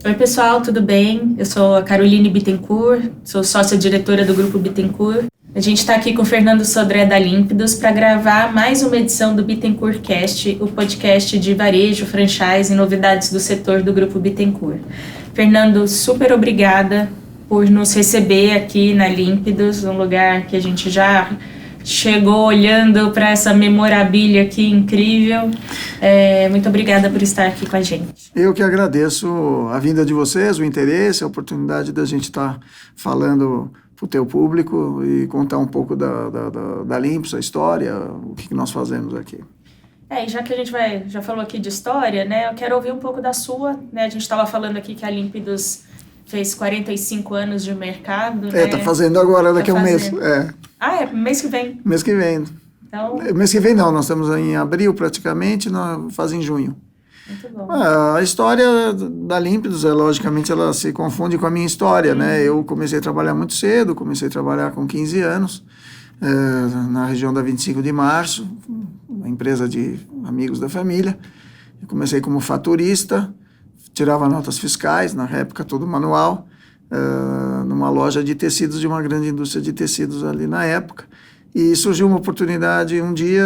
Oi pessoal, tudo bem? Eu sou a Caroline Bittencourt, sou sócia-diretora do Grupo Bittencourt. A gente está aqui com o Fernando Sodré da Límpidos para gravar mais uma edição do Bittencourt Cast, o podcast de varejo, franchise e novidades do setor do Grupo Bittencourt. Fernando, super obrigada por nos receber aqui na Límpidos, um lugar que a gente já chegou olhando para essa memorabilia aqui incrível. Muito obrigada por estar aqui com a gente. Eu que agradeço a vinda de vocês, o interesse, a oportunidade da gente estar falando para o teu público e contar um pouco da Límpidos, a história, o que nós fazemos aqui. E já que a gente já falou aqui de história, né, eu quero ouvir um pouco da sua, né, a gente estava falando aqui que a Límpidos fez 45 anos de mercado, né? Tá fazendo agora, daqui a um mês. Mês que vem. Mês que vem. Então... Mês que vem não, nós estamos em abril praticamente, nós faz em junho. Muito bom. A história da Límpidos, logicamente, ela se confunde com a minha história, né? Eu comecei a trabalhar muito cedo, comecei a trabalhar com 15 anos, na região da 25 de março, uma empresa de amigos da família. Eu comecei como faturista, tirava notas fiscais, na época todo manual, numa loja de tecidos de uma grande indústria de tecidos ali na época. E surgiu uma oportunidade um dia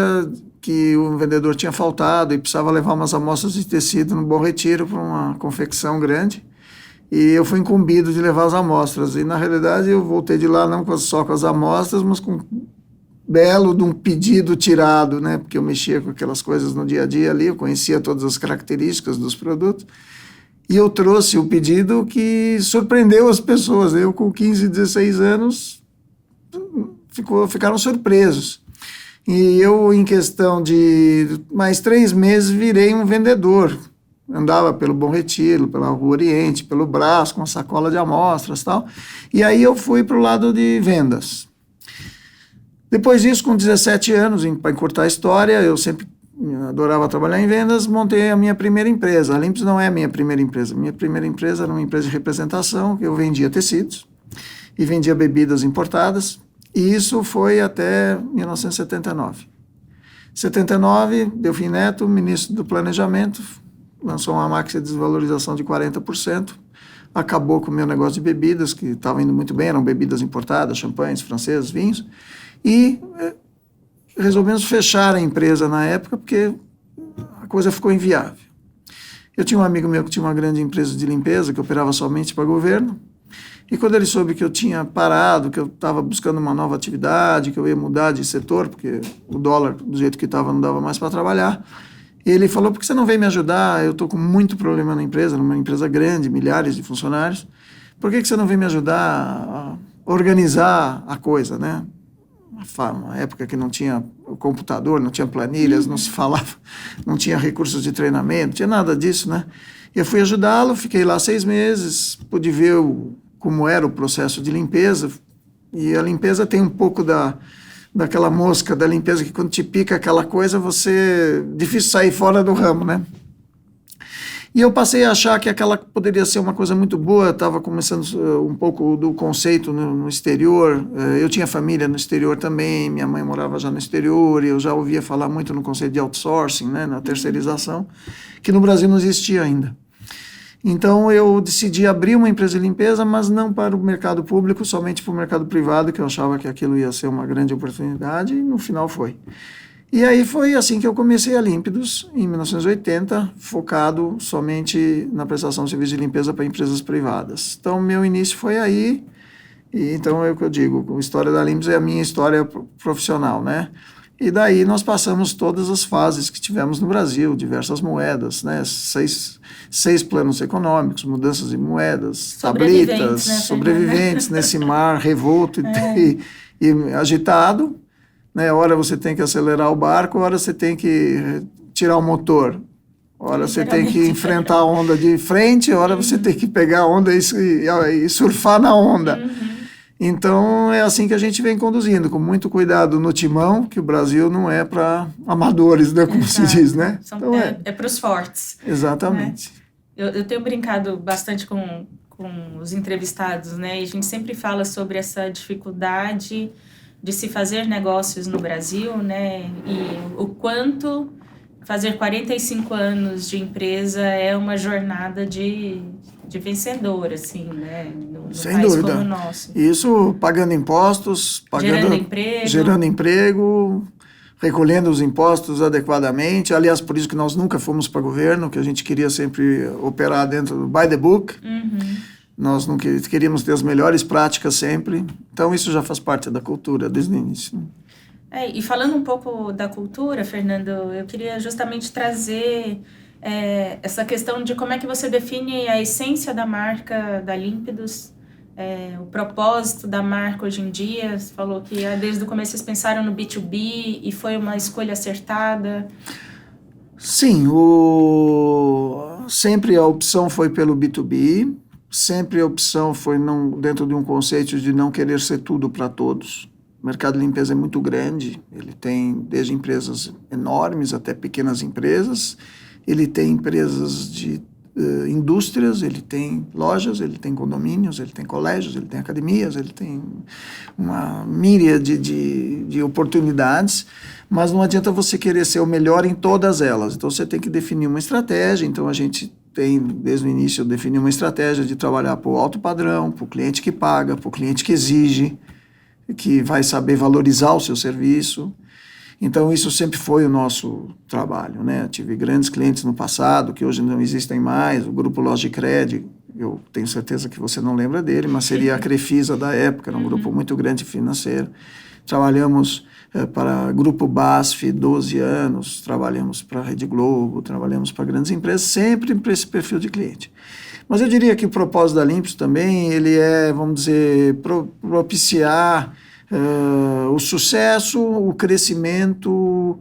que o vendedor tinha faltado e precisava levar umas amostras de tecido no Bom Retiro para uma confecção grande. E eu fui incumbido de levar as amostras. E, na realidade, eu voltei de lá não só com as amostras, mas com belo de um pedido tirado, né? Porque eu mexia com aquelas coisas no dia a dia ali, eu conhecia todas as características dos produtos. E eu trouxe o pedido que surpreendeu as pessoas. Eu, com 15, 16 anos, ficaram surpresos. E eu, em questão de mais 3 meses, virei um vendedor. Andava pelo Bom Retiro, pela Rua Oriente, pelo Brás, com a sacola de amostras e tal. E aí eu fui para o lado de vendas. Depois disso, com 17 anos, para encurtar a história, eu sempre adorava trabalhar em vendas, montei a minha primeira empresa. A Límpidos não é a minha primeira empresa. Minha primeira empresa era uma empresa de representação, eu vendia tecidos e vendia bebidas importadas, e isso foi até 1979. Em 79, Delfim Neto, ministro do Planejamento, lançou uma máxima de desvalorização de 40%, acabou com o meu negócio de bebidas, que estava indo muito bem, eram bebidas importadas, champanhes, franceses, vinhos, e resolvemos fechar a empresa na época porque a coisa ficou inviável. Eu tinha um amigo meu que tinha uma grande empresa de limpeza que operava somente para governo, e quando ele soube que eu tinha parado, que eu estava buscando uma nova atividade, que eu ia mudar de setor, porque o dólar, do jeito que estava, não dava mais para trabalhar, ele falou: por que você não vem me ajudar? Eu estou com muito problema na empresa, numa empresa grande, milhares de funcionários, por que você não vem me ajudar a organizar a coisa, né? Uma época que não tinha o computador, não tinha planilhas, não se falava, não tinha recursos de treinamento, não tinha nada disso, né? Eu fui ajudá-lo, fiquei lá 6 meses, pude ver como era o processo de limpeza, e a limpeza tem um pouco daquela mosca da limpeza que quando te pica aquela coisa, difícil sair fora do ramo, né? E eu passei a achar que aquela poderia ser uma coisa muito boa, estava começando um pouco do conceito no exterior, eu tinha família no exterior também, minha mãe morava já no exterior, e eu já ouvia falar muito no conceito de outsourcing, né, na terceirização, que no Brasil não existia ainda. Então eu decidi abrir uma empresa de limpeza, mas não para o mercado público, somente para o mercado privado, que eu achava que aquilo ia ser uma grande oportunidade, e no final foi. E aí foi assim que eu comecei a Límpidos, em 1980, focado somente na prestação de serviço de limpeza para empresas privadas. Então, meu início foi aí, e então é o que eu digo, a história da Límpidos é a minha história profissional, né? E daí nós passamos todas as fases que tivemos no Brasil, diversas moedas, né? Seis planos econômicos, mudanças de moedas, tablitas, sobreviventes nesse mar revolto e agitado, né? Ora você tem que acelerar o barco, ora você tem que tirar o motor, ora você tem que enfrentar a onda de frente, ora você tem que pegar a onda e surfar na onda. Então é assim que a gente vem conduzindo, com muito cuidado no timão, que o Brasil não é para amadores, né, como se diz, né? Então é para os fortes. Exatamente. Né? Eu tenho brincado bastante com os entrevistados, né? E a gente sempre fala sobre essa dificuldade de se fazer negócios no Brasil, né? E o quanto fazer 45 anos de empresa é uma jornada de vencedor, assim, né? No Sem país dúvida. como o nosso. Isso pagando impostos, gerando emprego, recolhendo os impostos adequadamente. Aliás, por isso que nós nunca fomos para governo, que a gente queria sempre operar dentro do by the book. Nós não queríamos ter as melhores práticas sempre. Então, isso já faz parte da cultura desde o início. E falando um pouco da cultura, Fernando, eu queria justamente trazer essa questão de como é que você define a essência da marca da Límpidos, o propósito da marca hoje em dia. Você falou que desde o começo vocês pensaram no B2B e foi uma escolha acertada. Sim, sempre a opção foi pelo B2B, sempre a opção foi dentro de um conceito de não querer ser tudo para todos. O mercado de limpeza é muito grande, ele tem desde empresas enormes até pequenas empresas, ele tem empresas de indústrias, ele tem lojas, ele tem condomínios, ele tem colégios, ele tem academias, ele tem uma míriade de oportunidades, mas não adianta você querer ser o melhor em todas elas, então você tem que definir uma estratégia. Então a gente tem, desde o início, definir uma estratégia de trabalhar para o alto padrão, para o cliente que paga, para o cliente que exige, que vai saber valorizar o seu serviço. Então, isso sempre foi o nosso trabalho, né? Eu tive grandes clientes no passado, que hoje não existem mais, o Grupo Logicred, eu tenho certeza que você não lembra dele, mas seria a Crefisa da época, era um grupo muito grande financeiro. Trabalhamos para Grupo BASF, 12 anos, trabalhamos para a Rede Globo, trabalhamos para grandes empresas, sempre para esse perfil de cliente. Mas eu diria que o propósito da Límpidos também, ele é, vamos dizer, propiciar o sucesso, o crescimento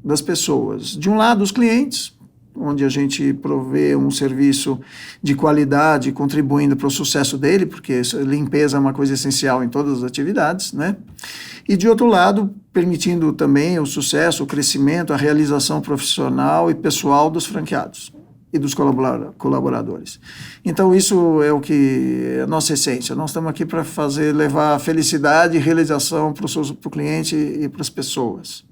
das pessoas. De um lado, os clientes, onde a gente provê um serviço de qualidade, contribuindo para o sucesso dele, porque limpeza é uma coisa essencial em todas as atividades, né? E de outro lado, permitindo também o sucesso, o crescimento, a realização profissional e pessoal dos franqueados e dos colaboradores. Então, isso é o que é a nossa essência. Nós estamos aqui para levar felicidade e realização para o cliente e para as pessoas.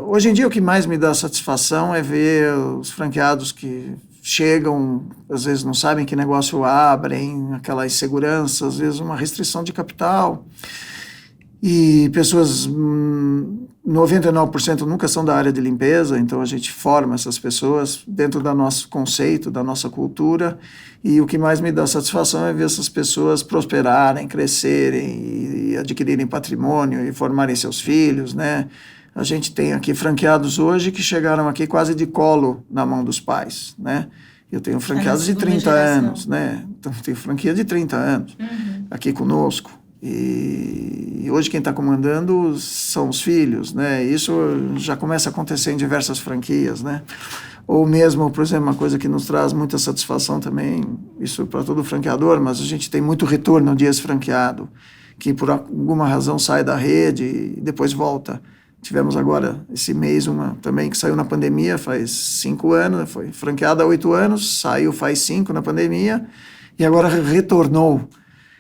Hoje em dia, o que mais me dá satisfação é ver os franqueados que chegam, às vezes não sabem que negócio abrem, aquela insegurança, às vezes uma restrição de capital. E pessoas, 99% nunca são da área de limpeza, então a gente forma essas pessoas dentro do nosso conceito, da nossa cultura, e o que mais me dá satisfação é ver essas pessoas prosperarem, crescerem e adquirirem patrimônio e formarem seus filhos, né? A gente tem aqui franqueados hoje que chegaram aqui quase de colo na mão dos pais, né? Eu tenho franqueados de 30 anos, né? Então, tenho franquia de 30 anos aqui conosco. E hoje quem está comandando são os filhos, né? Isso já começa a acontecer em diversas franquias, né? Ou mesmo, por exemplo, uma coisa que nos traz muita satisfação também, isso para todo franqueador, mas a gente tem muito retorno de ex-franqueado, que por alguma razão sai da rede e depois volta. Tivemos agora, esse mês, uma também que saiu na pandemia, faz 5 anos, foi franqueada há 8 anos, saiu faz 5 na pandemia, e agora retornou.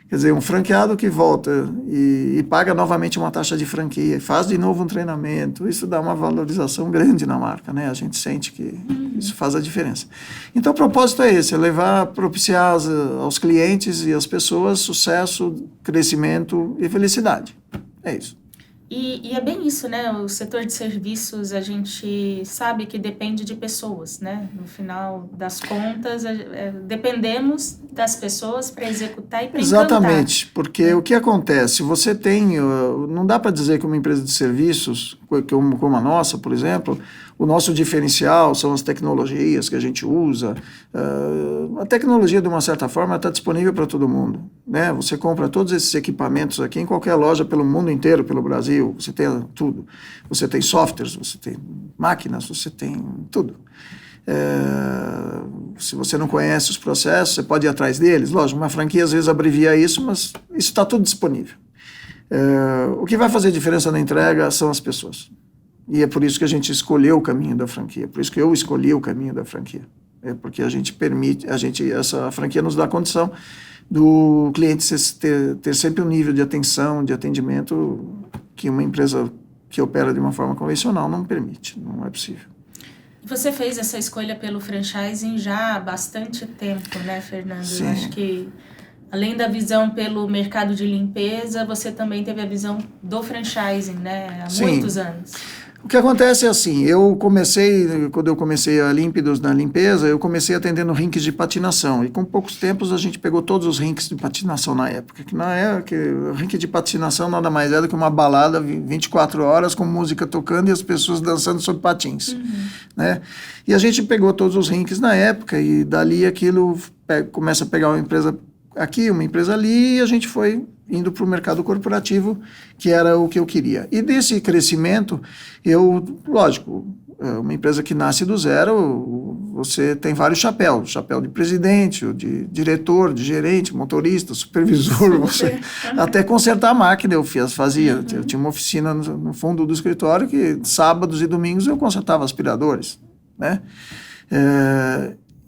Quer dizer, um franqueado que volta e paga novamente uma taxa de franquia, faz de novo um treinamento, isso dá uma valorização grande na marca, né? A gente sente que isso faz a diferença. Então, o propósito é esse, é propiciar aos clientes e às pessoas sucesso, crescimento e felicidade. É isso. E é bem isso, né? O setor de serviços, a gente sabe que depende de pessoas, né? No final das contas, dependemos das pessoas para executar e para encantar. Exatamente, porque o que acontece? Você tem, não dá para dizer que uma empresa de serviços, como a nossa, por exemplo, o nosso diferencial são as tecnologias que a gente usa. A tecnologia, de uma certa forma, está disponível para todo mundo, né? Você compra todos esses equipamentos aqui em qualquer loja pelo mundo inteiro, pelo Brasil, você tem tudo. Você tem softwares, você tem máquinas, você tem tudo. Se você não conhece os processos, você pode ir atrás deles. Lógico, uma franquia às vezes abrevia isso, mas isso está tudo disponível. O que vai fazer diferença na entrega são as pessoas. E é por isso que a gente escolheu o caminho da franquia, por isso que eu escolhi o caminho da franquia. É porque a gente permite, essa franquia nos dá condição do cliente ter sempre um nível de atenção, de atendimento que uma empresa que opera de uma forma convencional não permite, não é possível. Você fez essa escolha pelo franchising já há bastante tempo, né, Fernando? Sim. Eu acho que, além da visão pelo mercado de limpeza, você também teve a visão do franchising, né, há Sim. muitos anos. O que acontece é assim, quando eu comecei a Límpidos na limpeza, eu comecei atendendo rinques de patinação, e com poucos tempos a gente pegou todos os rinques de patinação na época, que na época o rink de patinação nada mais é do que uma balada 24 horas com música tocando e as pessoas dançando sobre patins, né? E a gente pegou todos os rinques na época, e dali aquilo começa a pegar uma empresa aqui, uma empresa ali, e a gente foi indo para o mercado corporativo, que era o que eu queria. E desse crescimento, lógico, uma empresa que nasce do zero, você tem vários chapéus, chapéu de presidente, de diretor, de gerente, motorista, supervisor, você, até consertar a máquina eu fazia. Eu tinha uma oficina no fundo do escritório que sábados e domingos eu consertava aspiradores, né?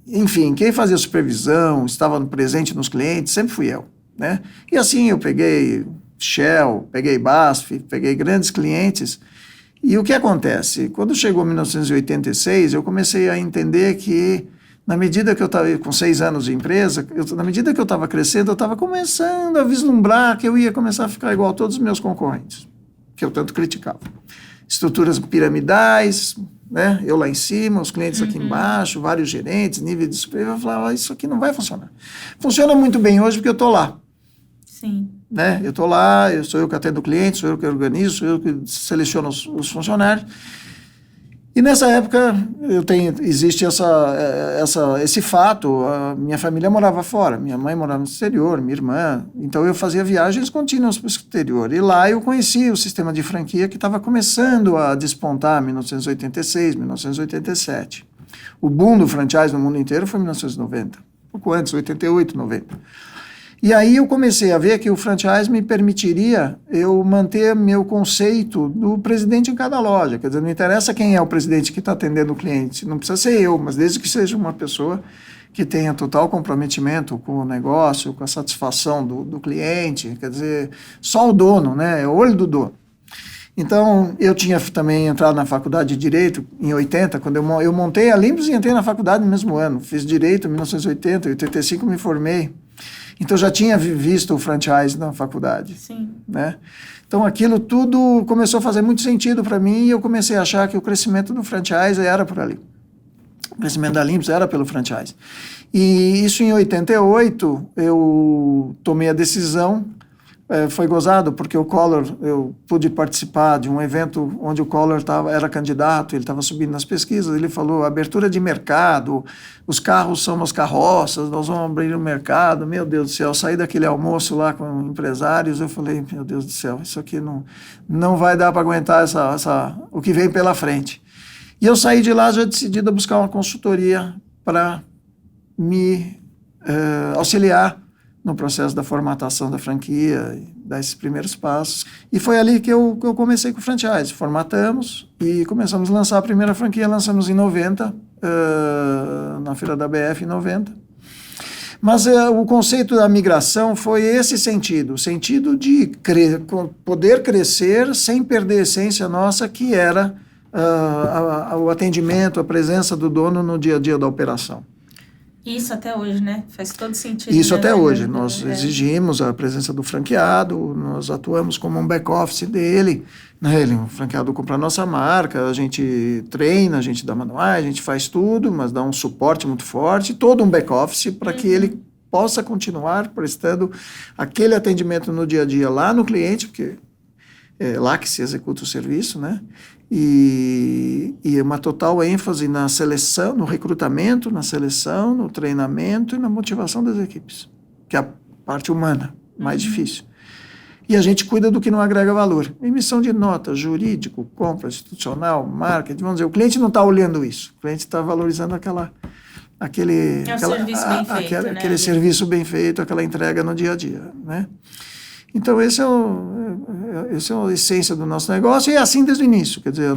Enfim, quem fazia supervisão, estava presente nos clientes, sempre fui eu, né? E assim eu peguei Shell, peguei BASF, peguei grandes clientes. E o que acontece? Quando chegou 1986, eu comecei a entender que, na medida que eu estava com 6 anos de empresa, na medida que eu estava crescendo, eu estava começando a vislumbrar que eu ia começar a ficar igual a todos os meus concorrentes, que eu tanto criticava. Estruturas piramidais, né? Eu lá em cima, os clientes aqui embaixo, vários gerentes, nível de supervisão. Eu falava, isso aqui não vai funcionar. Funciona muito bem hoje porque eu estou lá. Sim. Né? Eu estou lá, sou eu que atendo o cliente, sou eu que organizo, sou eu que seleciono os funcionários. E nessa época existe esse fato, a minha família morava fora, minha mãe morava no exterior, minha irmã, então eu fazia viagens contínuas para o exterior. E lá eu conheci o sistema de franquia que estava começando a despontar em 1986, 1987. O boom do franchise no mundo inteiro foi em 1990, pouco antes, 88, 90. E aí eu comecei a ver que o franchise me permitiria eu manter meu conceito do presidente em cada loja. Quer dizer, não interessa quem é o presidente que está atendendo o cliente, não precisa ser eu, mas desde que seja uma pessoa que tenha total comprometimento com o negócio, com a satisfação do cliente, quer dizer, só o dono, né? É o olho do dono. Então, eu tinha também entrado na faculdade de Direito em 80, quando eu montei a Limpos e entrei na faculdade no mesmo ano. Fiz Direito em 1980, em 85 me formei. Então, já tinha visto o franchise na faculdade. Sim. Né? Então, aquilo tudo começou a fazer muito sentido para mim e eu comecei a achar que o crescimento do franchise era por ali. O crescimento da Limpos era pelo franchise. E isso em 88, eu tomei a decisão. Foi gozado porque o Collor, eu pude participar de um evento onde o Collor era candidato, ele estava subindo nas pesquisas, ele falou, abertura de mercado, os carros são as carroças, nós vamos abrir o mercado, meu Deus do céu, eu saí daquele almoço lá com empresários, eu falei, meu Deus do céu, isso aqui não vai dar para aguentar o que vem pela frente. E eu saí de lá já decidido a buscar uma consultoria para me auxiliar no processo da formatação da franquia, dar esses primeiros passos. E foi ali que eu comecei com o franchise. Formatamos e começamos a lançar a primeira franquia, lançamos em 90, na Feira da BF em 90. Mas o conceito da migração foi esse sentido, o sentido de poder crescer sem perder a essência nossa, que era o atendimento, a presença do dono no dia a dia da operação. Isso até hoje, né? Faz todo sentido. Isso, né? Até hoje. É. Nós exigimos a presença do franqueado, nós atuamos como um back-office dele, né? O franqueado compra a nossa marca, a gente treina, a gente dá manuais, a gente faz tudo, mas dá um suporte muito forte, todo um back-office para que ele possa continuar prestando aquele atendimento no dia a dia lá no cliente, porque é lá que se executa o serviço, né? E uma total ênfase na seleção, no recrutamento, na seleção, no treinamento e na motivação das equipes, que é a parte humana, mais difícil. E a gente cuida do que não agrega valor. Emissão de nota, jurídico, compra, institucional, marketing, vamos dizer, o cliente não está olhando isso, o cliente está valorizando aquele serviço bem feito, né? Aquele serviço bem feito, aquela entrega no dia a dia, né? Então, esse é a essência do nosso negócio, e é assim desde o início. Quer dizer,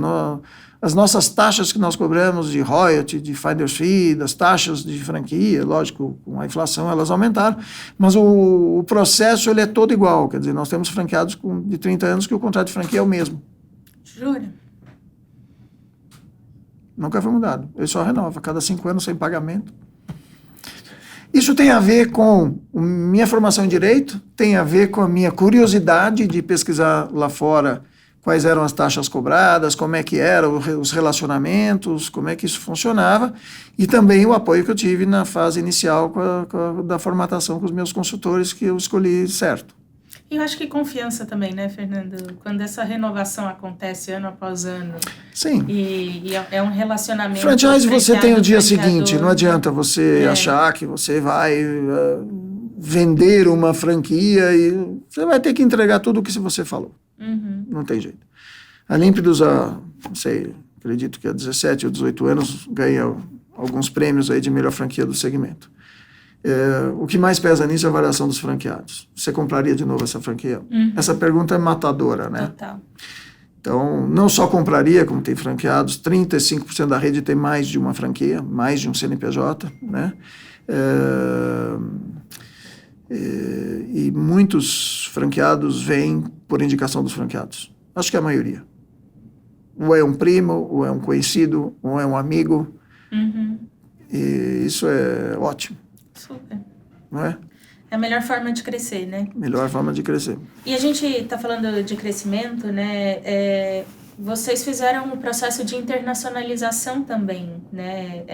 as nossas taxas que nós cobramos de royalty, de finder's fee, das taxas de franquia, lógico, com a inflação elas aumentaram, mas o processo ele é todo igual. Quer dizer, nós temos franqueados de 30 anos que o contrato de franquia é o mesmo. Jura? Nunca foi mudado. Ele só renova, cada 5 anos sem pagamento. Isso tem a ver com minha formação em Direito, tem a ver com a minha curiosidade de pesquisar lá fora quais eram as taxas cobradas, como é que eram os relacionamentos, como é que isso funcionava, e também o apoio que eu tive na fase inicial da formatação com os meus consultores, que eu escolhi certo. E eu acho que confiança também, né, Fernando? Quando essa renovação acontece ano após ano. Sim. E é um relacionamento... Franchise você tem o dia seguinte, não né? adianta você achar que você vai vender uma franquia e você vai ter que entregar tudo o que você falou. Uhum. Não tem jeito. A Límpidos, não sei, acredito que há 17 ou 18 anos, ganha alguns prêmios aí de melhor franquia do segmento. O que mais pesa nisso é a avaliação dos franqueados. Você compraria de novo essa franquia? Uhum. Essa pergunta é matadora, né? Total. Então, não só compraria, como tem franqueados, 35% da rede tem mais de uma franquia, mais de um CNPJ, né? E muitos franqueados vêm por indicação dos franqueados. Acho que é a maioria. Ou é um primo, ou é um conhecido, ou é um amigo. Uhum. E isso é ótimo. Super. Não é? É a melhor forma de crescer, né? Melhor forma de crescer. E a gente está falando de crescimento, né? Vocês fizeram um processo de internacionalização também, né?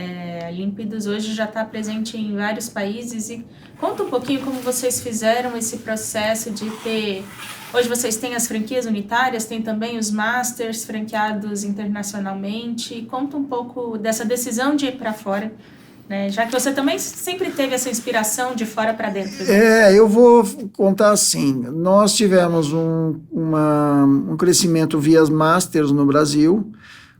A Límpidos hoje já está presente em vários países. E conta um pouquinho como vocês fizeram esse processo de ter... Hoje vocês têm as franquias unitárias, tem também os masters franqueados internacionalmente. Conta um pouco dessa decisão de ir para fora, né? Já que você também sempre teve essa inspiração de fora para dentro. Eu vou contar assim. Nós tivemos um crescimento via masters no Brasil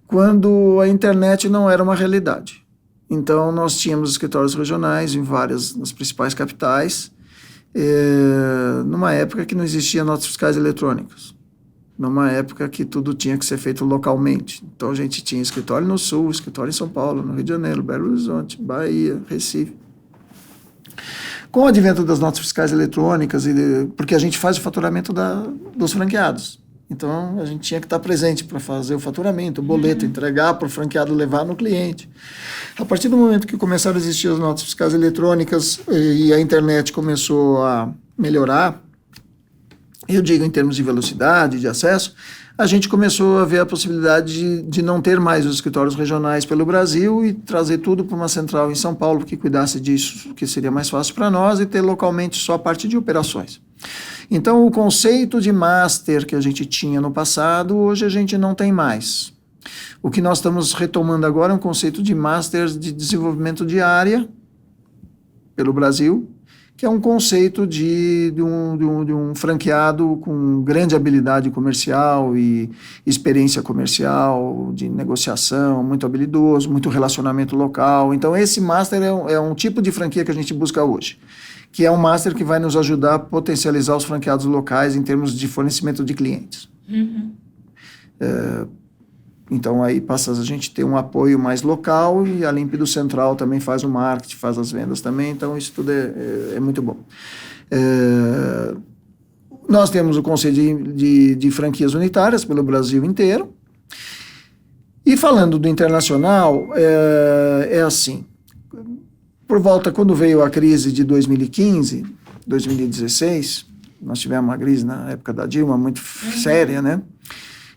quando a internet não era uma realidade. Então, nós tínhamos escritórios regionais em várias das principais capitais, numa época que não existia notas fiscais eletrônicas. Numa época que tudo tinha que ser feito localmente. Então, a gente tinha escritório no Sul, escritório em São Paulo, no Rio de Janeiro, Belo Horizonte, Bahia, Recife. Com o advento das notas fiscais eletrônicas, porque a gente faz o faturamento dos franqueados. Então, a gente tinha que estar presente para fazer o faturamento, o boleto, entregar para o franqueado levar no cliente. A partir do momento que começaram a existir as notas fiscais eletrônicas e a internet começou a melhorar, eu digo em termos de velocidade, de acesso, a gente começou a ver a possibilidade de não ter mais os escritórios regionais pelo Brasil e trazer tudo para uma central em São Paulo que cuidasse disso, que seria mais fácil para nós, e ter localmente só a parte de operações. Então, o conceito de master que a gente tinha no passado, hoje a gente não tem mais. O que nós estamos retomando agora é um conceito de master de desenvolvimento de área pelo Brasil, que é um conceito de um franqueado com grande habilidade comercial e experiência comercial, de negociação, muito habilidoso, muito relacionamento local. Então, esse master é um tipo de franquia que a gente busca hoje, que é um master que vai nos ajudar a potencializar os franqueados locais em termos de fornecimento de clientes. Uhum. Então, aí passa a gente ter um apoio mais local, e a Límpidos Central também faz o marketing, faz as vendas também, então isso tudo é muito bom. Nós temos o conceito de franquias unitárias pelo Brasil inteiro. E falando do internacional, é assim, por volta, quando veio a crise de 2015, 2016, nós tivemos uma crise na época da Dilma muito séria, né?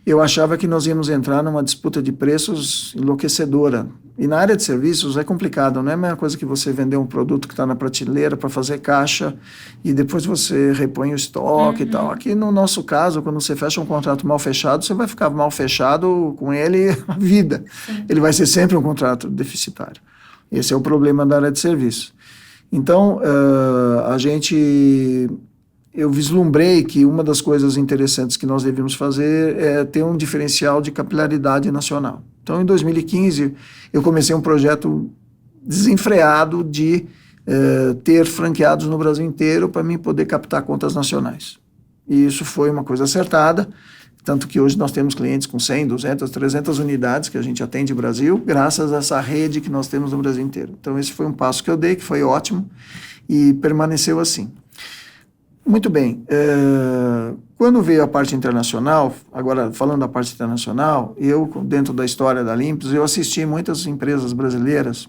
Eu achava que nós íamos entrar numa disputa de preços enlouquecedora. E na área de serviços é complicado, não é a mesma coisa que você vender um produto que está na prateleira para fazer caixa e depois você repõe o estoque e tal. Aqui no nosso caso, quando você fecha um contrato mal fechado, você vai ficar mal fechado com ele a vida. Sim. Ele vai ser sempre um contrato deficitário. Esse é o problema da área de serviço. Então, eu vislumbrei que uma das coisas interessantes que nós devíamos fazer é ter um diferencial de capilaridade nacional. Então, em 2015, eu comecei um projeto desenfreado de ter franqueados no Brasil inteiro para mim poder captar contas nacionais. E isso foi uma coisa acertada, tanto que hoje nós temos clientes com 100, 200, 300 unidades que a gente atende no Brasil, graças a essa rede que nós temos no Brasil inteiro. Então, esse foi um passo que eu dei, que foi ótimo, e permaneceu assim. Muito bem. Quando veio a parte internacional, agora falando da parte internacional, eu, dentro da história da Olympus, eu assisti muitas empresas brasileiras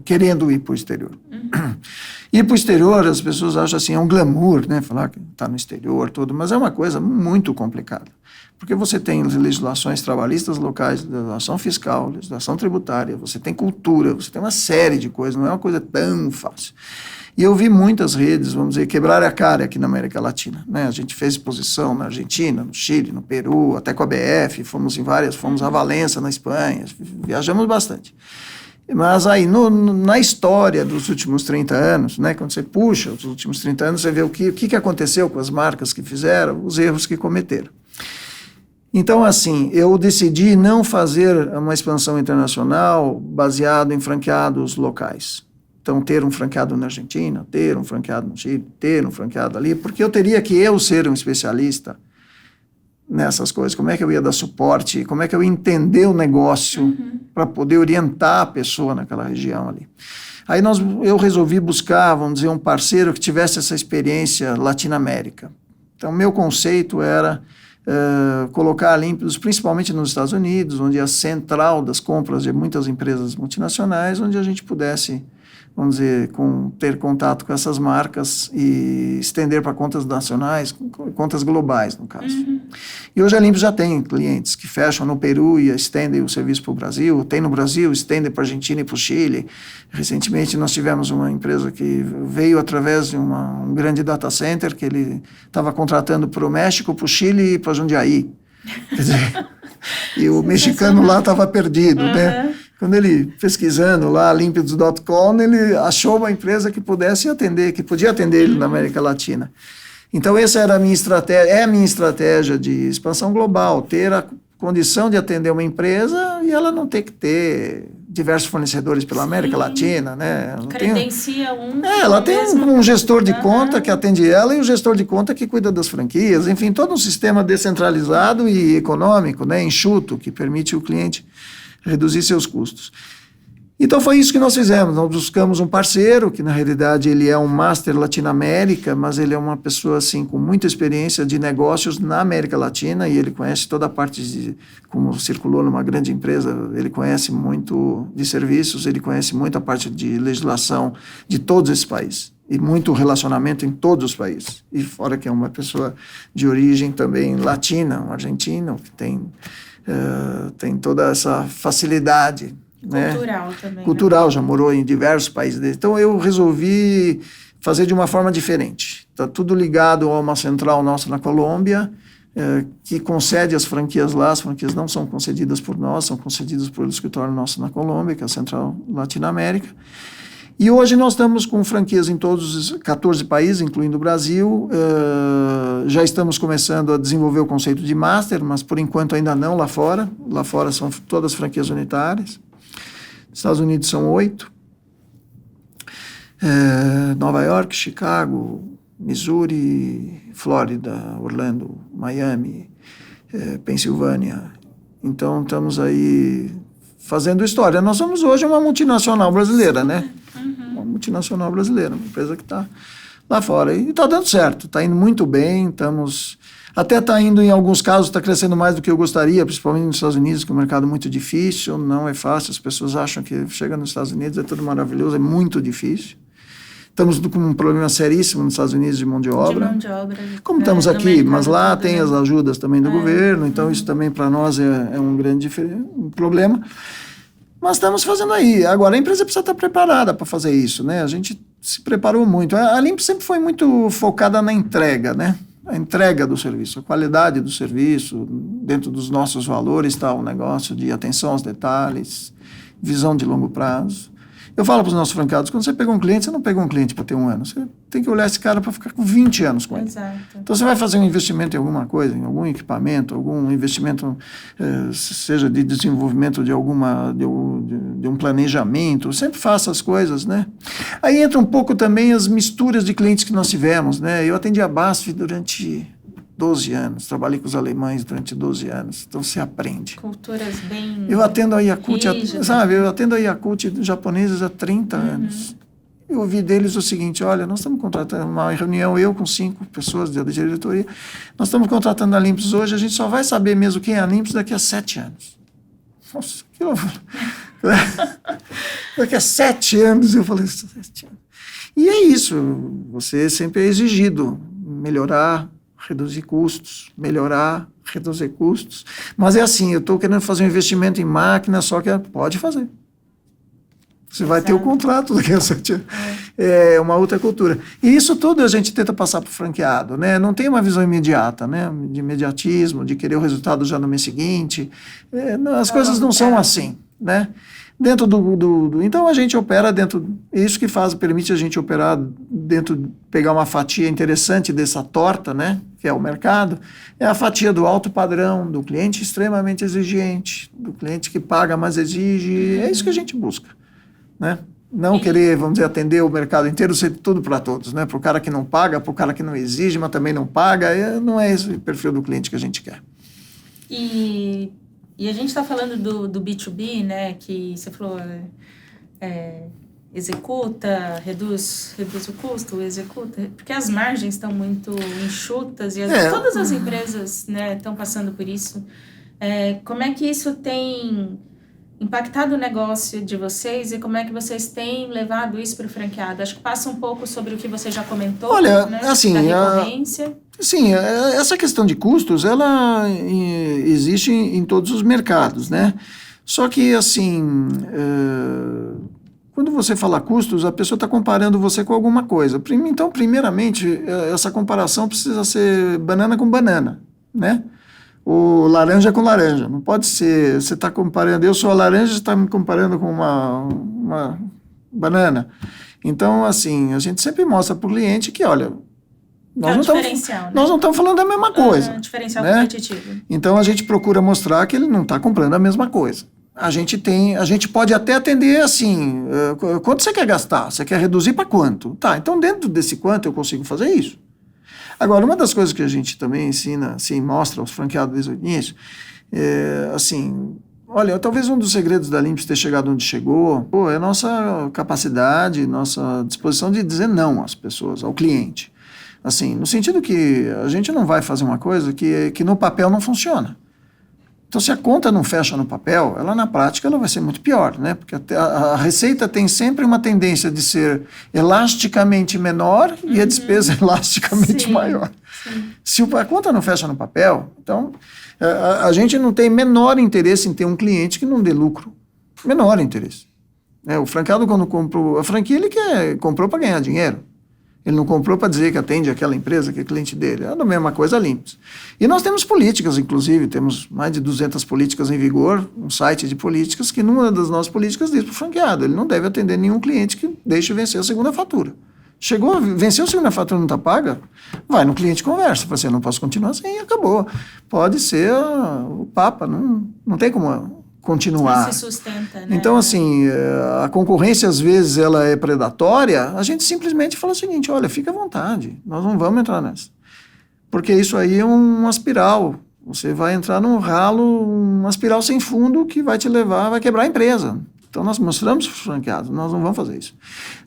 querendo ir para o exterior. Ir para o exterior, as pessoas acham assim, é um glamour, né? Falar que está no exterior, tudo, mas é uma coisa muito complicada. Porque você tem legislações trabalhistas locais, legislação fiscal, legislação tributária, você tem cultura, você tem uma série de coisas, não é uma coisa tão fácil. E eu vi muitas redes, vamos dizer, quebrar a cara aqui na América Latina, né? A gente fez exposição na Argentina, no Chile, no Peru, até com a BF, fomos a Valença, na Espanha, viajamos bastante. Mas aí, na história dos últimos 30 anos, né, quando você puxa os últimos 30 anos, você vê o que aconteceu com as marcas que fizeram, os erros que cometeram. Então, assim, eu decidi não fazer uma expansão internacional baseado em franqueados locais. Então, ter um franqueado na Argentina, ter um franqueado no Chile, ter um franqueado ali, porque eu teria que ser um especialista nessas coisas. Como é que eu ia dar suporte, como é que eu ia entender o negócio para poder orientar a pessoa naquela região ali. Aí eu resolvi buscar, vamos dizer, um parceiro que tivesse essa experiência Latinoamérica. Então, meu conceito era colocar a Olympus principalmente nos Estados Unidos, onde é a central das compras de muitas empresas multinacionais, onde a gente pudesse, vamos dizer, ter contato com essas marcas e estender para contas nacionais, contas globais, no caso. E hoje a Olympus já tem clientes que fecham no Peru e estendem o serviço para o Brasil, tem no Brasil, estendem para a Argentina e para o Chile. Recentemente nós tivemos uma empresa que veio através de um grande data center que ele estava contratando para o México, para o Chile e para Jundiaí. Quer dizer, e o mexicano lá estava perdido, né? Quando ele, pesquisando lá, Olympus.com, ele achou uma empresa que pudesse atender, que podia atender ele na América Latina. Então, essa era a minha estratégia de expansão global, ter a condição de atender uma empresa e ela não ter que ter diversos fornecedores pela América Latina, né? Credencia ela tem um gestor de conta que atende ela e o gestor de conta que cuida das franquias, enfim, todo um sistema descentralizado e econômico, né, enxuto, que permite o cliente reduzir seus custos. Então foi isso que nós fizemos, nós buscamos um parceiro, que na realidade ele é um master Latinoamérica, mas ele é uma pessoa assim com muita experiência de negócios na América Latina e ele conhece toda a parte de, como circulou numa grande empresa, ele conhece muito de serviços, ele conhece muito a parte de legislação de todos esses países e muito relacionamento em todos os países. E fora que é uma pessoa de origem também latina, um argentino, que tem toda essa facilidade, cultural, né? Também. Cultural, né? Já morou em diversos países. Então, eu resolvi fazer de uma forma diferente. Está tudo ligado a uma central nossa na Colômbia, que concede as franquias lá. As franquias não são concedidas por nós, são concedidas por um escritório nosso na Colômbia, que é a Central Latinoamérica. E hoje nós estamos com franquias em todos os 14 países, incluindo o Brasil. Já estamos começando a desenvolver o conceito de master, mas por enquanto ainda não lá fora. Lá fora são todas franquias unitárias. Estados Unidos são 8. Nova York, Chicago, Missouri, Flórida, Orlando, Miami, Pensilvânia. Então estamos aí fazendo história. Nós somos hoje uma multinacional brasileira, né? Uma multinacional brasileira, uma empresa que está lá fora. E está dando certo, está indo muito bem, até está indo, em alguns casos, está crescendo mais do que eu gostaria, principalmente nos Estados Unidos, que é um mercado muito difícil, não é fácil, as pessoas acham que chega nos Estados Unidos é tudo maravilhoso, é muito difícil. Estamos com um problema seríssimo nos Estados Unidos de mão de obra. Como estamos aqui, mas lá tem as ajudas também do governo, então isso também para nós é um grande problema. Mas estamos fazendo aí. Agora, a empresa precisa estar preparada para fazer isso, né? A gente se preparou muito. A Olympus sempre foi muito focada na entrega, né? A entrega do serviço, a qualidade do serviço, dentro dos nossos valores está o negócio de atenção aos detalhes, visão de longo prazo. Eu falo para os nossos franqueados, quando você pega um cliente, você não pega um cliente para ter 1 ano. Você tem que olhar esse cara para ficar com 20 anos com ele. Exato. Então, você vai fazer um investimento em alguma coisa, em algum equipamento, algum investimento, seja de desenvolvimento de um planejamento, sempre faça as coisas, né? Aí entra um pouco também as misturas de clientes que nós tivemos, né? Eu atendi a BASF durante 12 anos, trabalhei com os alemães durante 12 anos, então você aprende. Culturas bem Eu atendo a Yakult, rígidas. eu atendo a Yakult japoneses há 30 anos. Eu ouvi deles o seguinte, olha, nós estamos contratando uma reunião, eu com 5 pessoas da diretoria, nós estamos contratando a Olympus hoje, a gente só vai saber mesmo quem é a Olympus daqui a 7 anos. Nossa, que loucura. Daqui a 7 anos, eu falei, 7 anos. E é isso, você sempre é exigido melhorar, reduzir custos, melhorar, reduzir custos. Mas é assim, eu estou querendo fazer um investimento em máquina, só que pode fazer. Você vai ter o contrato daqui a 7 anos. É uma outra cultura. E isso tudo a gente tenta passar para o franqueado, né? Não tem uma visão imediata, né? De imediatismo, de querer o resultado já no mês seguinte. As coisas não são assim, né? Dentro então a gente opera dentro, isso que permite a gente operar dentro, pegar uma fatia interessante dessa torta, né, que é o mercado, é a fatia do alto padrão, do cliente extremamente exigente, do cliente que paga, mas exige, é isso que a gente busca, né? Não querer, vamos dizer, atender o mercado inteiro, ser tudo para todos, né? Para o cara que não paga, para o cara que não exige, mas também não paga, não é esse o perfil do cliente que a gente quer. E a gente está falando do B2B, né, que você falou, executa, reduz o custo, executa, porque as margens estão muito enxutas e todas as empresas, né, estão passando por isso. Como é que isso tem impactado o negócio de vocês e como é que vocês têm levado isso para o franqueado? Acho que passa um pouco sobre o que você já comentou, olha, né, assim, da recorrência. Sim, essa questão de custos, ela existe em todos os mercados, né? Só que, assim, quando você fala custos, a pessoa está comparando você com alguma coisa. Então, primeiramente, essa comparação precisa ser banana com banana, né? Ou laranja com laranja. Não pode ser, você está comparando, eu sou a laranja, você está me comparando com uma banana. Então, assim, a gente sempre mostra para o cliente que, olha, nós não estamos falando da mesma coisa. Diferencial, né? competitivo. Então a gente procura mostrar que ele não está comprando a mesma coisa. A gente pode até atender assim, quanto você quer gastar? Você quer reduzir para quanto? Tá, então dentro desse quanto eu consigo fazer isso. Agora, uma das coisas que a gente também ensina, assim, mostra aos franqueados desde o início, assim, olha, talvez um dos segredos da Olympus ter chegado onde chegou, é a nossa capacidade, nossa disposição de dizer não às pessoas, ao cliente. Assim, no sentido que a gente não vai fazer uma coisa que no papel não funciona. Então, se a conta não fecha no papel, ela na prática ela vai ser muito pior, né? Porque a receita tem sempre uma tendência de ser elasticamente menor e a despesa elasticamente maior. Sim. Se a conta não fecha no papel, então a gente não tem menor interesse em ter um cliente que não dê lucro. Menor interesse. O franqueado, quando comprou a franquia, ele comprou para ganhar dinheiro. Ele não comprou para dizer que atende aquela empresa, que é cliente dele. É a mesma coisa Olympus. E nós temos políticas, inclusive, temos mais de 200 políticas em vigor, um site de políticas, que numa das nossas políticas diz para o franqueado, ele não deve atender nenhum cliente que deixe vencer a segunda fatura. Chegou, venceu a segunda fatura, não está paga, vai no cliente e conversa. Fala assim, eu não posso continuar assim, e acabou. Pode ser o Papa, não tem como continuar. Não se sustenta, né? Então, assim, a concorrência, às vezes, ela é predatória, a gente simplesmente fala o seguinte, olha, fica à vontade, nós não vamos entrar nessa. Porque isso aí é uma espiral. Você vai entrar num ralo, uma espiral sem fundo que vai te levar, vai quebrar a empresa. Então, nós mostramos para os franqueados, nós não vamos fazer isso.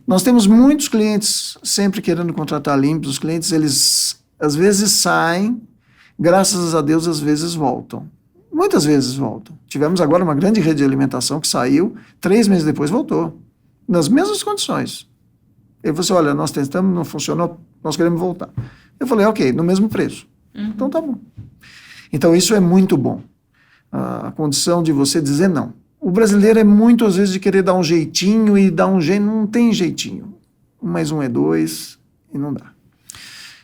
Nós temos muitos clientes sempre querendo contratar a Olympus, os clientes, eles, às vezes, saem, graças a Deus, às vezes voltam. Muitas vezes voltam. Tivemos agora uma grande rede de alimentação que saiu, 3 meses depois voltou, nas mesmas condições. Ele falou assim, olha, nós tentamos, não funcionou, nós queremos voltar. Eu falei, ok, no mesmo preço. Então tá bom. Então isso é muito bom. A condição de você dizer não. O brasileiro é muito, às vezes, de querer dar um jeitinho e dar um jeito, não tem jeitinho. 1 mais 1 é 2 e não dá.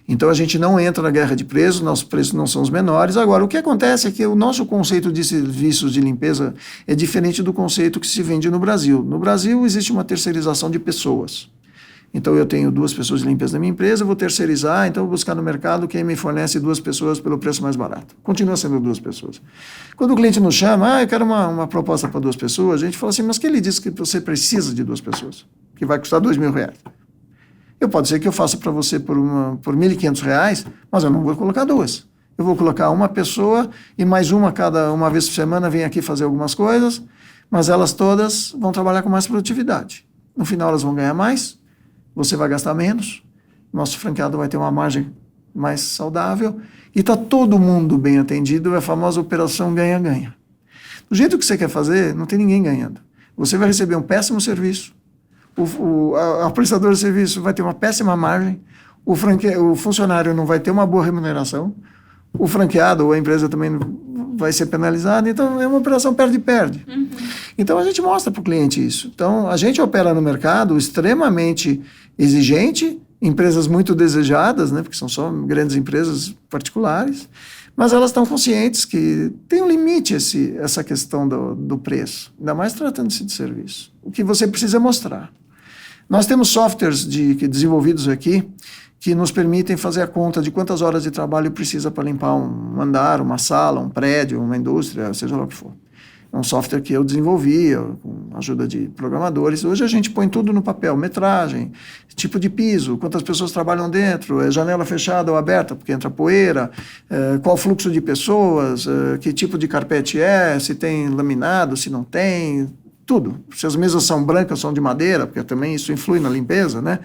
Então a gente não entra na guerra de preços, nossos preços não são os menores. Agora, o que acontece é que o nosso conceito de serviços de limpeza é diferente do conceito que se vende no Brasil. No Brasil existe uma terceirização de pessoas. Então eu tenho 2 pessoas de limpeza na minha empresa, eu vou terceirizar, então eu vou buscar no mercado quem me fornece 2 pessoas pelo preço mais barato. Continua sendo 2 pessoas. Quando o cliente nos chama, eu quero uma proposta para 2 pessoas, a gente fala assim, mas quem lhe disse que você precisa de 2 pessoas? Que vai custar R$2.000. Pode ser que eu faça para você por R$1.500, mas eu não vou colocar 2. Eu vou colocar uma pessoa e mais uma vez por semana vem aqui fazer algumas coisas, mas elas todas vão trabalhar com mais produtividade. No final elas vão ganhar mais, você vai gastar menos, nosso franqueado vai ter uma margem mais saudável e está todo mundo bem atendido, é a famosa operação ganha-ganha. Do jeito que você quer fazer, não tem ninguém ganhando. Você vai receber um péssimo serviço, a prestadora de serviço vai ter uma péssima margem, o funcionário não vai ter uma boa remuneração, o franqueado ou a empresa também vai ser penalizada, então é uma operação perde-perde. Uhum. Então a gente mostra para o cliente isso. Então a gente opera no mercado extremamente exigente, empresas muito desejadas, né, porque são só grandes empresas particulares, mas elas estão conscientes que tem um limite essa questão do preço, ainda mais tratando-se de serviço. O que você precisa mostrar. Nós temos softwares desenvolvidos aqui que nos permitem fazer a conta de quantas horas de trabalho precisa para limpar um andar, uma sala, um prédio, uma indústria, seja lá o que for. É um software que eu desenvolvi com a ajuda de programadores. Hoje a gente põe tudo no papel, metragem, tipo de piso, quantas pessoas trabalham dentro, é janela fechada ou aberta, porque entra poeira, qual o fluxo de pessoas, que tipo de carpete se tem laminado, se não tem, tudo. Se as mesas são brancas, são de madeira, porque também isso influi na limpeza, né?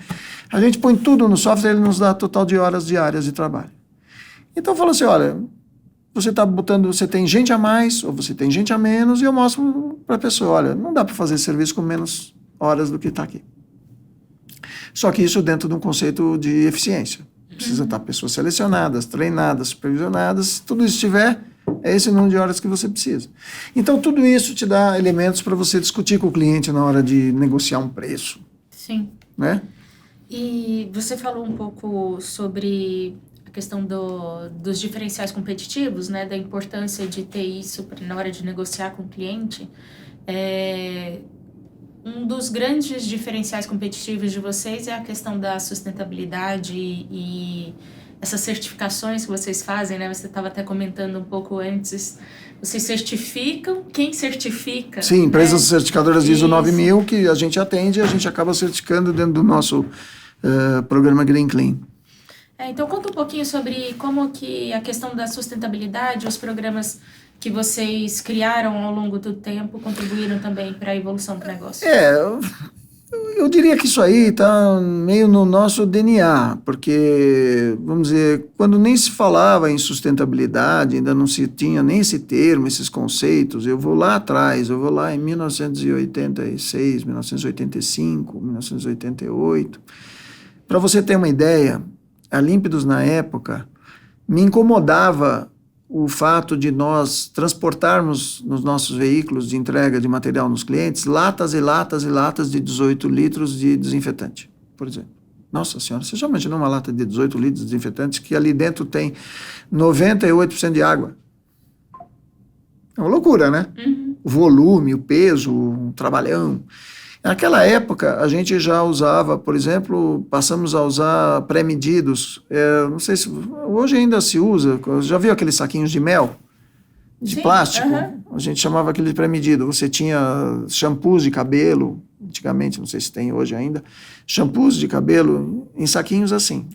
A gente põe tudo no software, ele nos dá total de horas diárias de trabalho. Então, fala assim, olha, você tem gente a mais, ou você tem gente a menos, e eu mostro para a pessoa, olha, não dá para fazer serviço com menos horas do que está aqui. Só que isso dentro de um conceito de eficiência. Precisa estar pessoas selecionadas, treinadas, supervisionadas, se tudo isso tiver, é esse número de horas que você precisa. Então, tudo isso te dá elementos para você discutir com o cliente na hora de negociar um preço. Sim. Né? E você falou um pouco sobre a questão dos diferenciais competitivos, né? Da importância de ter isso na hora de negociar com o cliente. Um dos grandes diferenciais competitivos de vocês é a questão da sustentabilidade e essas certificações que vocês fazem, né? Você estava até comentando um pouco antes. Vocês certificam? Quem certifica? Sim, empresas certificadoras de ISO 9000 que a gente atende e a gente acaba certificando dentro do nosso programa Green Clean. Então, conta um pouquinho sobre como que a questão da sustentabilidade, os programas que vocês criaram ao longo do tempo contribuíram também para a evolução do negócio. Eu diria que isso aí está meio no nosso DNA, porque, vamos dizer, quando nem se falava em sustentabilidade, ainda não se tinha nem esse termo, esses conceitos, eu vou lá atrás, eu vou lá em 1986, 1985, 1988. Para você ter uma ideia, a Límpidos, na época, me incomodava o fato de nós transportarmos nos nossos veículos de entrega de material nos clientes latas e latas e latas de 18 litros de desinfetante, por exemplo. Nossa senhora, você já imaginou uma lata de 18 litros de desinfetante que ali dentro tem 98% de água? É uma loucura, né? Uhum. O volume, o peso, o trabalhão. Naquela época, a gente já usava, por exemplo, passamos a usar pré-medidos. Não sei se hoje ainda se usa. Já viu aqueles saquinhos de mel? De plástico? Uhum. A gente chamava aquele pré-medido. Você tinha shampoos de cabelo, antigamente, não sei se tem hoje ainda, shampoos de cabelo em saquinhos assim.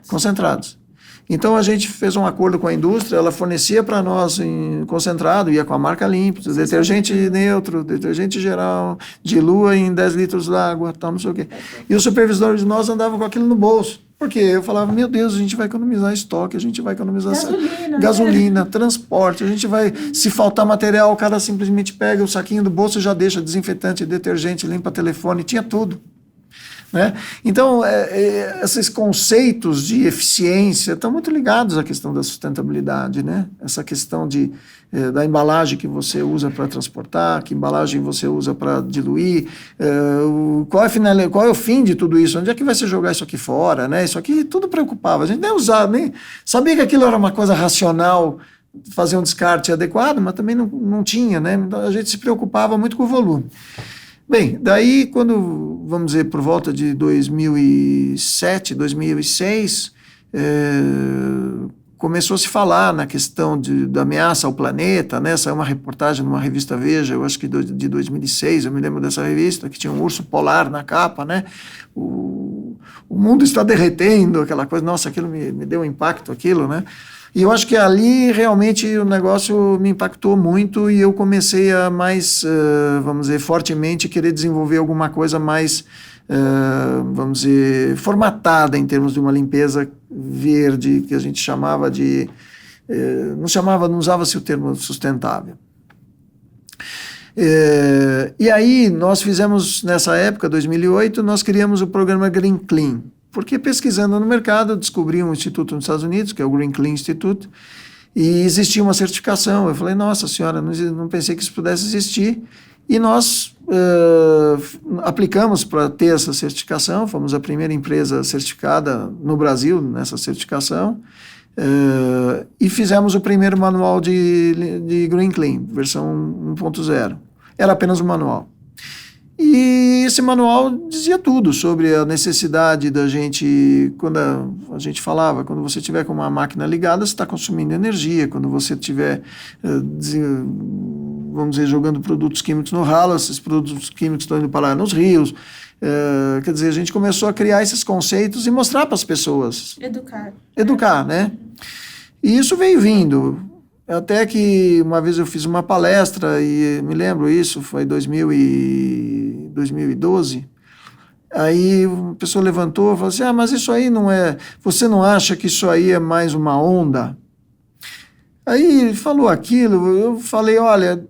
Concentrados. Então, a gente fez um acordo com a indústria, ela fornecia para nós em concentrado, ia com a marca Límpidos, detergente neutro, detergente geral, dilua em 10 litros d'água, tal, não sei o quê. E os supervisores de nós andavam com aquilo no bolso, porque eu falava, meu Deus, a gente vai economizar estoque, a gente vai economizar gasolina, transporte, a gente vai, se faltar material, o cara simplesmente pega o saquinho do bolso e já deixa desinfetante, detergente, limpa telefone, tinha tudo. né? Então, esses conceitos de eficiência estão muito ligados à questão da sustentabilidade, né? Essa questão da embalagem que você usa para transportar, que embalagem você usa para diluir, qual é o fim de tudo isso? Onde é que vai se jogar isso aqui fora, né? Isso aqui tudo preocupava. A gente nem usava, nem sabia que aquilo era uma coisa racional, fazer um descarte adequado, mas também não tinha, né? Então, a gente se preocupava muito com o volume. Bem, daí quando, vamos dizer, por volta de 2007, 2006, começou a se falar na questão da ameaça ao planeta, né? Saiu uma reportagem numa revista Veja, eu acho que de 2006, eu me lembro dessa revista, que tinha um urso polar na capa, né? O mundo está derretendo, aquela coisa, nossa, aquilo me deu um impacto, aquilo, né? E eu acho que ali realmente o negócio me impactou muito e eu comecei a mais, vamos dizer, fortemente querer desenvolver alguma coisa mais, vamos dizer, formatada em termos de uma limpeza verde, que a gente chamava de... não usava-se o termo sustentável. E aí nós fizemos, nessa época, 2008, nós criamos o programa Green Clean. Porque pesquisando no mercado, eu descobri um instituto nos Estados Unidos, que é o Green Clean Institute, e existia uma certificação. Eu falei, nossa senhora, não pensei que isso pudesse existir. E nós aplicamos para ter essa certificação, fomos a primeira empresa certificada no Brasil nessa certificação, e fizemos o primeiro manual de Green Clean, versão 1.0. Era apenas um manual. E esse manual dizia tudo sobre a necessidade da gente, quando a gente falava, quando você tiver com uma máquina ligada, você está consumindo energia, quando você estiver, vamos dizer, jogando produtos químicos no ralo, esses produtos químicos estão indo parar nos rios. Quer dizer, a gente começou a criar esses conceitos e mostrar para as pessoas. Educar, né? E isso veio vindo. Até que uma vez eu fiz uma palestra, e me lembro isso, foi em 2012, aí uma pessoa levantou e falou assim, mas isso aí não é, você não acha que isso aí é mais uma onda? Aí ele falou aquilo, eu falei, olha,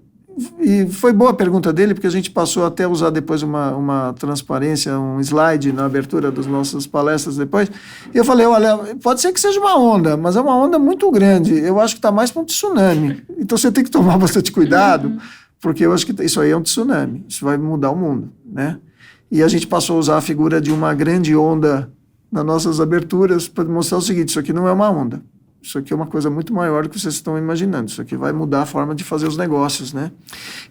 e foi boa a pergunta dele, porque a gente passou até a usar depois uma transparência, um slide na abertura das nossas palestras depois. E eu falei, olha, pode ser que seja uma onda, mas é uma onda muito grande. Eu acho que está mais para um tsunami. Então você tem que tomar bastante cuidado, porque eu acho que isso aí é um tsunami. Isso vai mudar o mundo, né? E a gente passou a usar a figura de uma grande onda nas nossas aberturas para mostrar o seguinte, isso aqui não é uma onda. Isso aqui é uma coisa muito maior do que vocês estão imaginando. Isso aqui vai mudar a forma de fazer os negócios, né?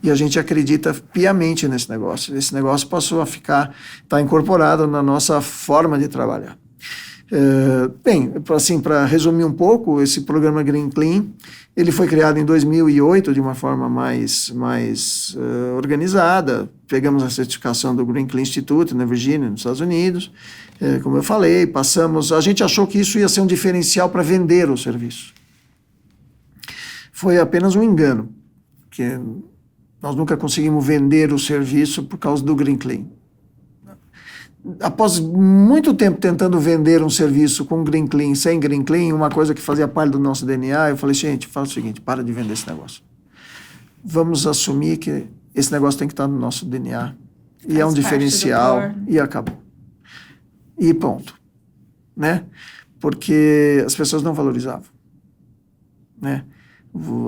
E a gente acredita piamente nesse negócio. Esse negócio passou a está incorporado na nossa forma de trabalhar. Bem, assim, para resumir um pouco, esse programa Green Clean, ele foi criado em 2008 de uma forma mais organizada. Pegamos a certificação do Green Clean Institute na Virgínia, nos Estados Unidos. Como eu falei, a gente achou que isso ia ser um diferencial para vender o serviço. Foi apenas um engano, porque nós nunca conseguimos vender o serviço por causa do Green Clean. Após muito tempo tentando vender um serviço com Green Clean, sem Green Clean, uma coisa que fazia parte do nosso DNA, eu falei, gente, faz o seguinte, para de vender esse negócio. Vamos assumir que esse negócio tem que estar no nosso DNA. E é um diferencial, e acabou. E ponto. Né? Porque as pessoas não valorizavam. Né?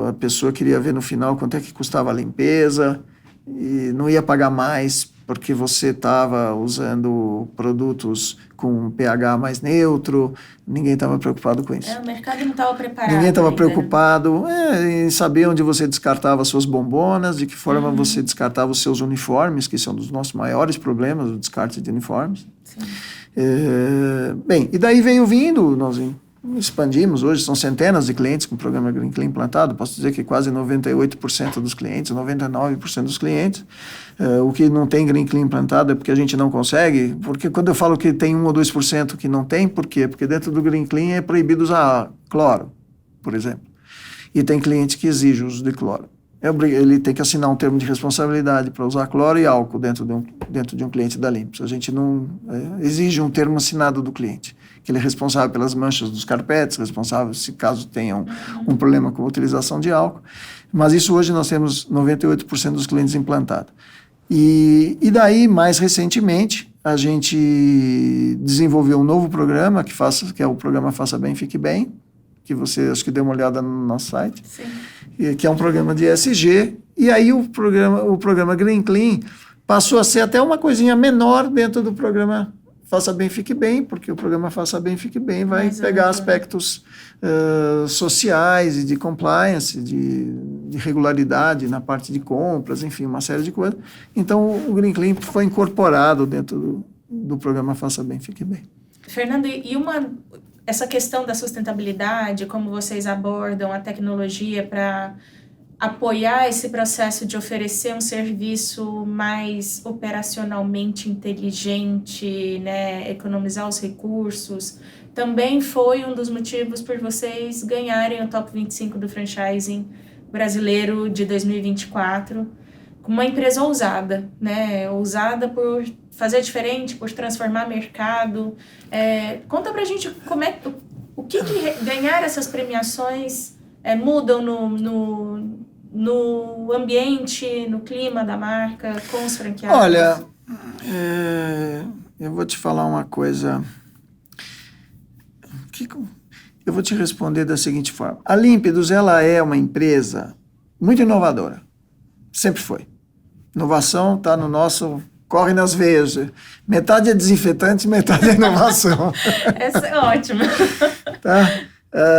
A pessoa queria ver no final quanto é que custava a limpeza, e não ia pagar mais porque você estava usando produtos com pH mais neutro, ninguém estava preocupado com isso. O mercado não estava preparado. Ninguém estava preocupado em saber onde você descartava suas bombonas, de que forma você descartava os seus uniformes, que são dos nossos maiores problemas, o descarte de uniformes. Sim. Bem, e daí veio vindo, nós expandimos, hoje são centenas de clientes com o programa Green Clean implantado, posso dizer que quase 98% dos clientes, 99% dos clientes, o que não tem Green Clean implantado é porque a gente não consegue, porque quando eu falo que tem 1 ou 2% que não tem, por quê? Porque dentro do Green Clean é proibido usar cloro, por exemplo, e tem cliente que exige o uso de cloro. Ele tem que assinar um termo de responsabilidade para usar cloro e álcool dentro de um cliente da Olympus. A gente não exige um termo assinado do cliente, que ele é responsável pelas manchas dos carpetes, responsável se caso tenham um problema com a utilização de álcool. Mas isso hoje nós temos 98% dos clientes implantados. E daí, mais recentemente, a gente desenvolveu um novo programa, que é o programa Faça Bem, Fique Bem, que você acho que deu uma olhada no nosso site. Sim. Que é um programa de ESG, e aí o programa Green Clean passou a ser até uma coisinha menor dentro do programa Faça Bem, Fique Bem, porque o programa Faça Bem, Fique Bem vai pegar aspectos sociais e de compliance, de regularidade na parte de compras, enfim, uma série de coisas. Então, o Green Clean foi incorporado dentro do programa Faça Bem, Fique Bem. Fernando, essa questão da sustentabilidade, como vocês abordam a tecnologia para apoiar esse processo de oferecer um serviço mais operacionalmente inteligente, né, economizar os recursos, também foi um dos motivos por vocês ganharem o Top 25 do franchising brasileiro de 2024, com uma empresa ousada, né, ousada por fazer diferente, por transformar mercado. Conta pra gente o que ganhar essas premiações mudam no ambiente, no clima da marca, com os franqueados. Olha, eu vou te falar uma coisa. Eu vou te responder da seguinte forma. A Límpidos, ela é uma empresa muito inovadora. Sempre foi. Inovação está no nosso... Corre nas veias. Metade é desinfetante, metade é inovação. Essa é ótima. Tá?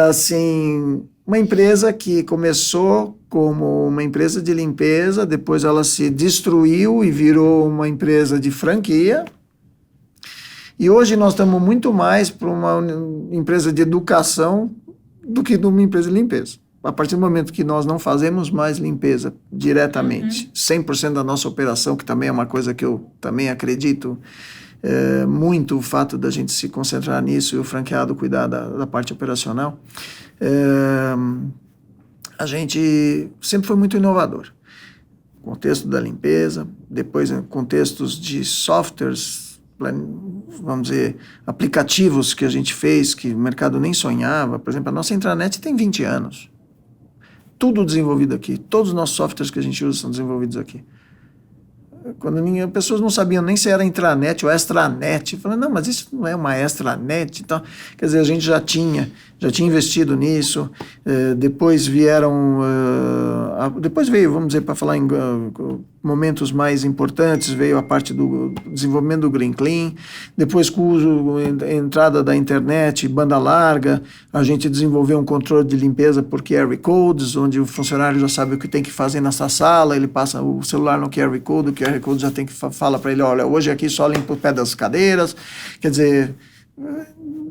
Assim, uma empresa que começou como uma empresa de limpeza, depois ela se destruiu e virou uma empresa de franquia. E hoje nós estamos muito mais para uma empresa de educação do que de uma empresa de limpeza. A partir do momento que nós não fazemos mais limpeza diretamente, 100% da nossa operação, que também é uma coisa que eu também acredito muito, o fato da gente se concentrar nisso e o franqueado cuidar da parte operacional, a gente sempre foi muito inovador. Contexto da limpeza, depois em contextos de softwares, vamos dizer, aplicativos que a gente fez, que o mercado nem sonhava. Por exemplo, a nossa intranet tem 20 anos. Tudo desenvolvido aqui. Todos os nossos softwares que a gente usa são desenvolvidos aqui. Quando pessoas não sabiam nem se era intranet ou extranet, falando, não, mas isso não é uma extranet. Então, quer dizer, a gente já tinha investido nisso. Depois veio, vamos dizer, para falar em momentos mais importantes, veio a parte do desenvolvimento do Green Clean. Depois, com a entrada da internet, banda larga, a gente desenvolveu um controle de limpeza por QR Codes, onde o funcionário já sabe o que tem que fazer nessa sala, ele passa o celular no QR Code, o QR Code já tem que fala para ele, olha, hoje aqui só limpa o pé das cadeiras. Quer dizer,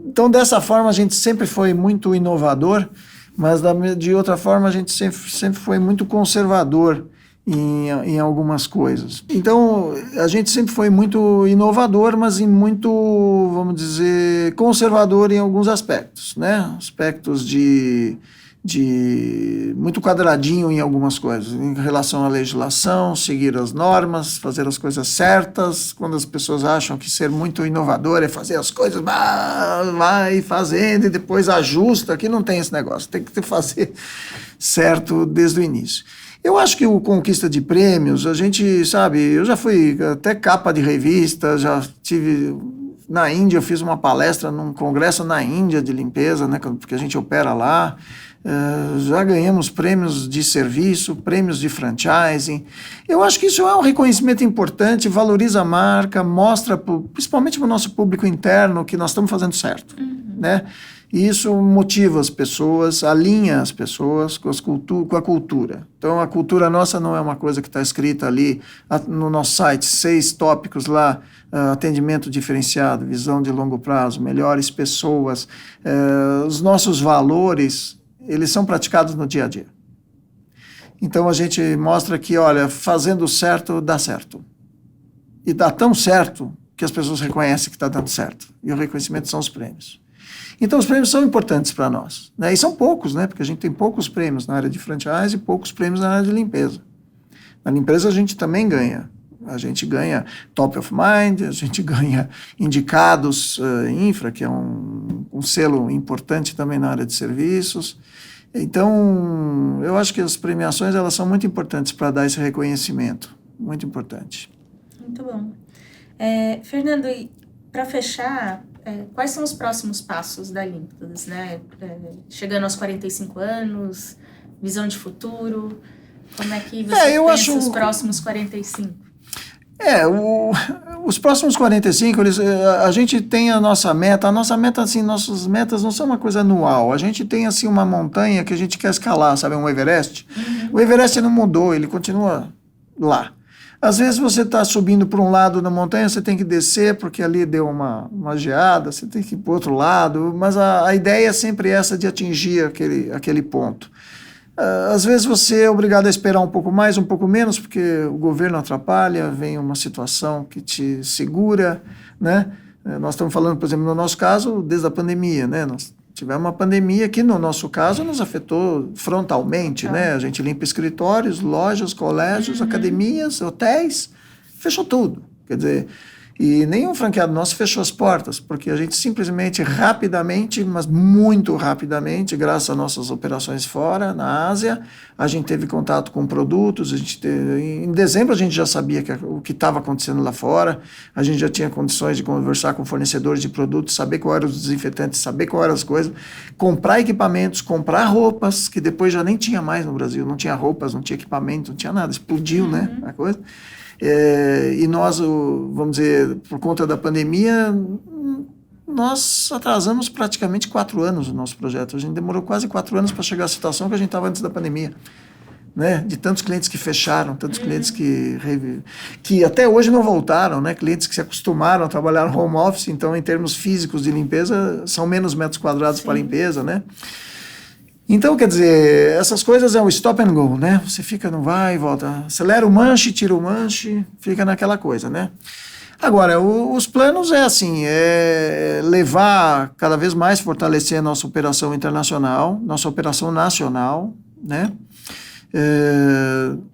então dessa forma a gente sempre foi muito inovador, mas de outra forma a gente sempre foi muito conservador em algumas coisas. Então, a gente sempre foi muito inovador, mas muito, vamos dizer, conservador em alguns aspectos, né? Aspectos de muito quadradinho em algumas coisas, em relação à legislação, seguir as normas, fazer as coisas certas. Quando as pessoas acham que ser muito inovador é fazer as coisas, vai fazendo e depois ajusta, aqui não tem esse negócio, tem que fazer certo desde o início. Eu acho que o conquista de prêmios, a gente, sabe, eu já fui até capa de revista, já tive... Na Índia, eu fiz uma palestra num congresso na Índia de limpeza, né, porque a gente opera lá. Já ganhamos prêmios de serviço, prêmios de franchising. Eu acho que isso é um reconhecimento importante, valoriza a marca, mostra, principalmente para o nosso público interno, que nós estamos fazendo certo, né? E isso motiva as pessoas, alinha as pessoas com a cultura. Então, a cultura nossa não é uma coisa que está escrita ali no nosso site, 6 tópicos lá, atendimento diferenciado, visão de longo prazo, melhores pessoas. Os nossos valores, eles são praticados no dia a dia. Então, a gente mostra que, olha, fazendo certo, dá certo. E dá tão certo que as pessoas reconhecem que está dando certo. E o reconhecimento são os prêmios. Então, os prêmios são importantes para nós, né? E são poucos, né? Porque a gente tem poucos prêmios na área de franchise e poucos prêmios na área de limpeza. Na limpeza, a gente também ganha. A gente ganha Top of Mind, a gente ganha indicados infra, que é um selo importante também na área de serviços. Então, eu acho que as premiações elas são muito importantes para dar esse reconhecimento. Muito importante. Muito bom. Fernando, para fechar, quais são os próximos passos da Límpidos, né? Chegando aos 45 anos, visão de futuro, como é que você pensa os próximos 45? Os próximos 45, a gente tem a nossa meta, assim, nossas metas não são uma coisa anual, a gente tem, assim, uma montanha que a gente quer escalar, sabe, um Everest. O Everest não mudou, ele continua lá. Às vezes você está subindo para um lado da montanha, você tem que descer, porque ali deu uma geada, você tem que ir para o outro lado, mas a ideia é sempre essa de atingir aquele ponto. Às vezes você é obrigado a esperar um pouco mais, um pouco menos, porque o governo atrapalha, vem uma situação que te segura, né? Nós estamos falando, por exemplo, no nosso caso, desde a pandemia, né? Nós tivemos uma pandemia que, no nosso caso, nos afetou frontalmente, né? A gente limpa escritórios, lojas, colégios, academias, hotéis, fechou tudo. Quer dizer, e nenhum franqueado nosso fechou as portas, porque a gente simplesmente, rapidamente, mas muito rapidamente, graças às nossas operações fora, na Ásia, a gente teve contato com produtos, em dezembro a gente já sabia o que estava acontecendo lá fora, a gente já tinha condições de conversar com fornecedores de produtos, saber qual eram os desinfetantes, saber qual eram as coisas, comprar equipamentos, comprar roupas, que depois já nem tinha mais no Brasil, não tinha roupas, não tinha equipamento, não tinha nada, explodiu, né, a coisa. E nós, vamos dizer, por conta da pandemia, nós atrasamos praticamente 4 anos o nosso projeto. A gente demorou quase 4 anos para chegar à situação que a gente estava antes da pandemia, né? De tantos clientes que fecharam, tantos clientes que até hoje não voltaram, né? Clientes que se acostumaram a trabalhar no home office, então, em termos físicos de limpeza, são menos metros quadrados para limpeza, né? Então, quer dizer, essas coisas é o stop and go, né? Você fica, não vai e volta. Acelera o manche, tira o manche, fica naquela coisa, né? Agora, os planos é assim, levar cada vez mais, fortalecer a nossa operação internacional, nossa operação nacional, né?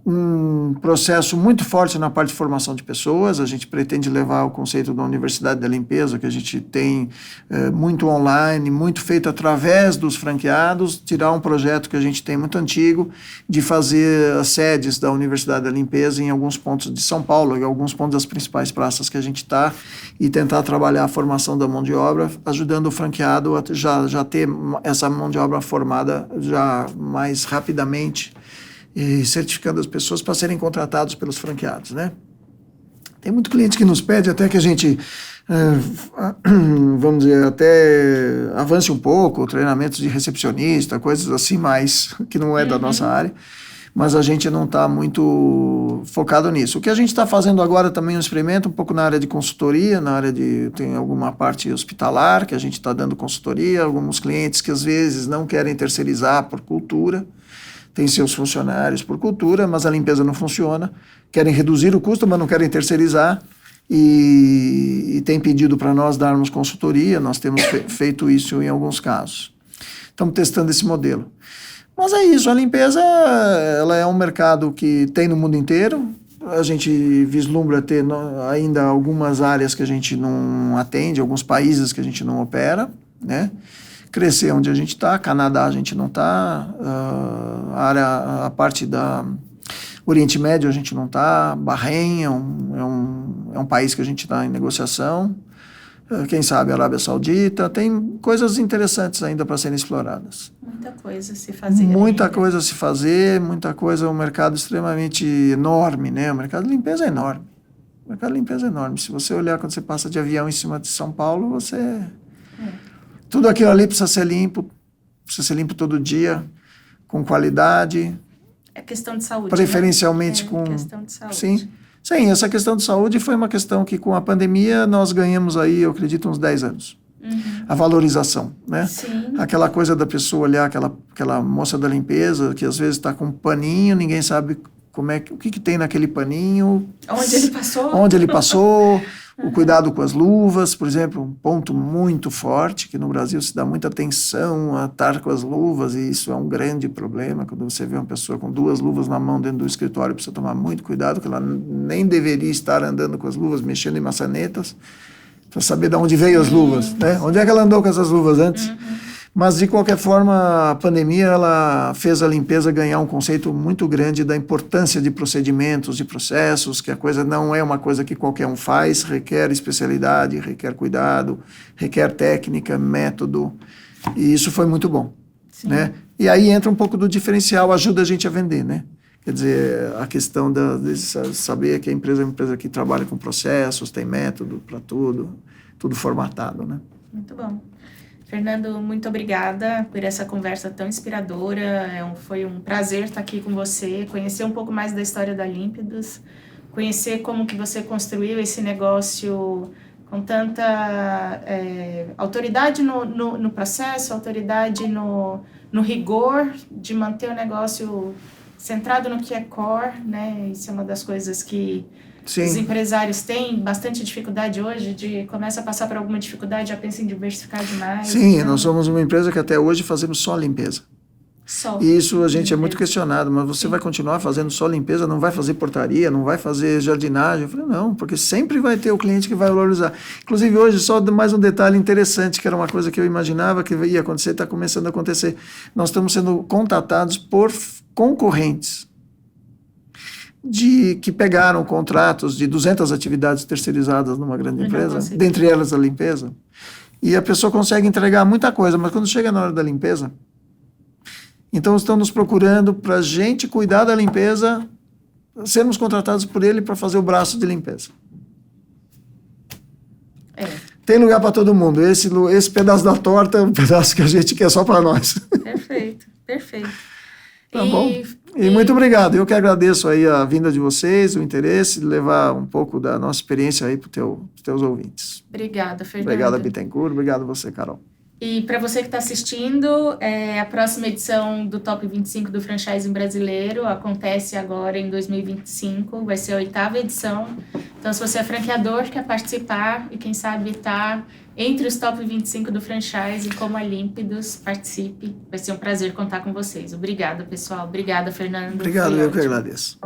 Um processo muito forte na parte de formação de pessoas. A gente pretende levar o conceito da Universidade da Limpeza, que a gente tem muito online, muito feito através dos franqueados, tirar um projeto que a gente tem muito antigo, de fazer as sedes da Universidade da Limpeza em alguns pontos de São Paulo, em alguns pontos das principais praças que a gente está, e tentar trabalhar a formação da mão de obra, ajudando o franqueado a já ter essa mão de obra formada já mais rapidamente, e certificando as pessoas para serem contratados pelos franqueados, né? Tem muito cliente que nos pede até que a gente, vamos dizer, até avance um pouco, treinamentos de recepcionista, coisas assim mais, que não é da nossa área, mas a gente não está muito focado nisso. O que a gente está fazendo agora também é um experimento um pouco na área de consultoria, tem alguma parte hospitalar que a gente está dando consultoria, alguns clientes que às vezes não querem terceirizar por cultura, tem seus funcionários por cultura, mas a limpeza não funciona, querem reduzir o custo, mas não querem terceirizar, e tem pedido para nós darmos consultoria, nós temos feito isso em alguns casos. Estamos testando esse modelo. Mas é isso, a limpeza ela é um mercado que tem no mundo inteiro, a gente vislumbra ter ainda algumas áreas que a gente não atende, alguns países que a gente não opera, né? Crescer onde a gente está, Canadá a gente não está, a parte da Oriente Médio a gente não está, Bahrein é um país que a gente está em negociação, quem sabe Arábia Saudita, tem coisas interessantes ainda para serem exploradas. Muita coisa a se fazer. Muita coisa a se fazer, muita coisa, um mercado extremamente enorme, né? O mercado de limpeza é enorme. O mercado de limpeza é enorme. Se você olhar quando você passa de avião em cima de São Paulo, você... Tudo aquilo ali precisa ser limpo todo dia, com qualidade. É questão de saúde. Preferencialmente com... questão de saúde. Sim, essa questão de saúde foi uma questão que com a pandemia nós ganhamos aí, eu acredito, uns 10 anos. A valorização, né? Sim. Aquela coisa da pessoa olhar aquela moça da limpeza, que às vezes está com um paninho, ninguém sabe o que tem naquele paninho. Onde ele passou. O cuidado com as luvas, por exemplo, um ponto muito forte, que no Brasil se dá muita atenção a estar com as luvas, e isso é um grande problema. Quando você vê uma pessoa com 2 luvas na mão dentro do escritório, precisa tomar muito cuidado, que ela nem deveria estar andando com as luvas, mexendo em maçanetas, para saber de onde veio as luvas, né? Onde é que ela andou com essas luvas antes? Mas, de qualquer forma, a pandemia ela fez a limpeza ganhar um conceito muito grande da importância de procedimentos e processos, que a coisa não é uma coisa que qualquer um faz, requer especialidade, requer cuidado, requer técnica, método, e isso foi muito bom. Né? E aí entra um pouco do diferencial, ajuda a gente a vender, né? Quer dizer, a questão de saber que a empresa é uma empresa que trabalha com processos, tem método para tudo, tudo formatado, né? Muito bom. Fernando, muito obrigada por essa conversa tão inspiradora. Foi um prazer estar aqui com você, conhecer um pouco mais da história da Límpidos, conhecer como que você construiu esse negócio com tanta autoridade no processo, autoridade no rigor de manter o negócio centrado no que é core, né? Isso é uma das coisas que Sim. Os empresários têm bastante dificuldade hoje, começa a passar por alguma dificuldade, já pensa em diversificar demais. Sim, então... nós somos uma empresa que até hoje fazemos só limpeza. E isso a gente é muito questionado, mas você vai continuar fazendo só limpeza, não vai fazer portaria, não vai fazer jardinagem? Eu falei, não, porque sempre vai ter o cliente que vai valorizar. Inclusive hoje, só mais um detalhe interessante, que era uma coisa que eu imaginava que ia acontecer, está começando a acontecer. Nós estamos sendo contatados por concorrentes que pegaram contratos de 200 atividades terceirizadas numa grande empresa, dentre elas a limpeza, e a pessoa consegue entregar muita coisa, mas quando chega na hora da limpeza, então estão nos procurando para a gente cuidar da limpeza, sermos contratados por ele para fazer o braço de limpeza. Tem lugar para todo mundo. Esse pedaço da torta é um pedaço que a gente quer só para nós. Perfeito, perfeito. Tá bom? E muito obrigado. Eu que agradeço aí a vinda de vocês, o interesse de levar um pouco da nossa experiência aí para os teus ouvintes. Obrigada, Fernando. Obrigado, Bittencourt. Obrigado a você, Carol. E para você que está assistindo, a próxima edição do Top 25 do Franchising Brasileiro acontece agora em 2025, vai ser a 8ª edição. Então, se você é franqueador, quer participar e quem sabe estar entre os Top 25 do Franchising, como a Límpidos, participe. Vai ser um prazer contar com vocês. Obrigada, pessoal. Obrigada, Fernando. Obrigado, eu que agradeço.